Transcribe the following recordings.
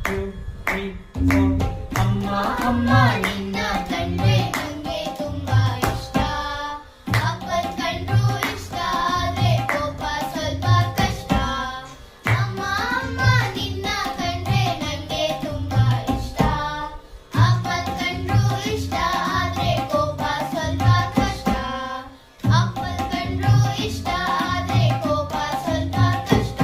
2, 3, 4. ಅಮ್ಮ ಅಮ್ಮ ನಿನ್ನ ಕಂಡ್ರೆ ನಂಗೆ ತುಂಬಾ ಇಷ್ಟ. ಅಪ್ಪನ್ ಕಂಡ್ರು ಇಷ್ಟ ಆದ್ರೆ ಕೋಪ ಸ್ವಲ್ಪ ಕಷ್ಟ. ಅಮ್ಮ ಅಮ್ಮ ನಿನ್ನ ಕಂಡ್ರೆ ನಂಗೆ ತುಂಬಾ ಇಷ್ಟ. ಅಪ್ಪನ್ ಕಂಡ್ರು ಇಷ್ಟ ಆದ್ರೆ ಕೋಪ ಸ್ವಲ್ಪ ಕಷ್ಟ. ಅಪ್ಪನ್ ಕಂಡ್ರು ಇಷ್ಟ ಆದ್ರೆ ಕೋಪ ಸ್ವಲ್ಪ ಕಷ್ಟ.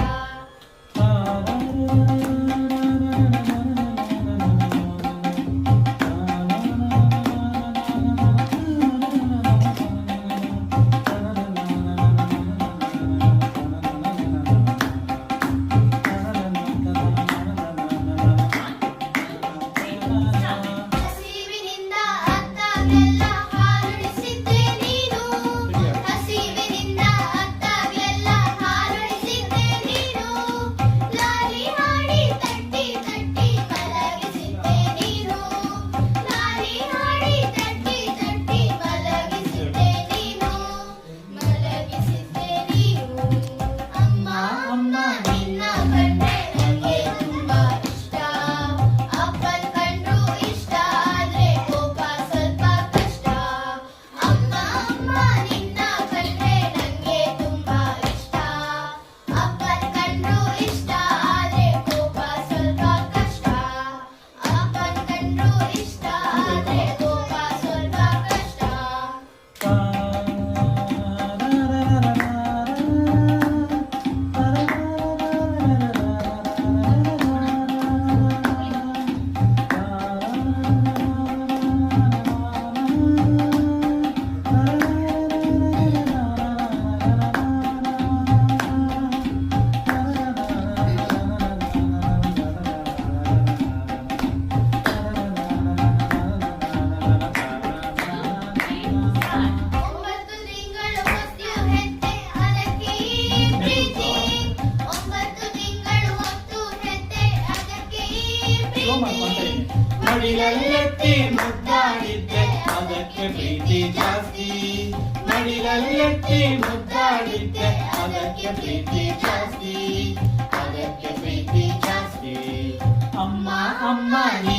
ಹಸಿವಿನಿಂದ ಅತ್ತಾಗೆಲ್ಲ ಹಾಲುಣಿಸಿದ್ದೆ ನೀನು. ಹಸಿವಿನಿಂದ ಅತ್ತಾಗೆಲ್ಲ ಹಾಲುಣಿಸಿದ್ದೆ ನೀನು. ಲಾಲಿ ಹಾಡಿ ತಟ್ಟಿ ತಟ್ಟಿ ಮಲಗಿಸಿದ್ದೆ ನೀನು. ಲಾಲಿ ಹಾಡಿ ತಟ್ಟಿ ತಟ್ಟಿ ಮಲಗಿಸಿದ್ದೆ ನೀನು. ಮಲಗಿಸಿದ್ದೆ ನೀನು. ಅಮ್ಮ ಅಮ್ಮ ನಿನ್ನ ಕಂಡ್ರೆ ನಂಗೆ ತುಂಬಾ ಇಷ್ಟ. ಅಪ್ಪನ್ ಕಂಡ್ರು ಇಷ್ಟ ಆದ್ರೆ ಕೋಪ ಸ್ವಲ್ಪ ಕಷ್ಟ. ಅಮ್ಮ ಅಮ್ಮ ನಿನ್ನ ಕಂಡ್ರೆ ನಂಗೆ ತುಂಬಾ ಇಷ್ಟ. ಅಪ್ಪನ್ ಕಂಡ್ರು ಇಷ್ಟ ಆದ್ರೆ ಕೋಪ ಸ್ವಲ್ಪ ಕಷ್ಟ. ಅಪ್ಪನ್ ಕಂಡ್ರು ಇಷ್ಟ ಆದ್ರೆ ಕೋಪ ಸ್ವಲ್ಪ ಕಷ್ಟ. ಒಂಬತ್ತು ತಿಂಗಳು ಹೊತ್ತು ಹೆತ್ತೆ ಅದಕ್ಕೆ ಈ ಪ್ರೀತಿ. ಒಂಬತ್ತು ತಿಂಗಳು ಹೊತ್ತು ಹೆತ್ತೆ ಅದಕ್ಕೆ ಈ ಪ್ರೀತಿ. ಮಡಿಲಲ್ಲೆತ್ತಿ ಮುದ್ದಾಡಿದ್ದೆ ಅದಕ್ಕೆ ಪ್ರೀತಿ ಜಾಸ್ತಿ. ಮಡಿಲಲ್ಲೆತ್ತಿ ಮುದ್ದಾಡಿದ್ದೆ ಅದಕ್ಕೆ ಪ್ರೀತಿ ಜಾಸ್ತಿ. ಅದಕ್ಕೆ ಪ್ರೀತಿ ಜಾಸ್ತಿ. ಅಮ್ಮ ಅಮ್ಮ ನೀ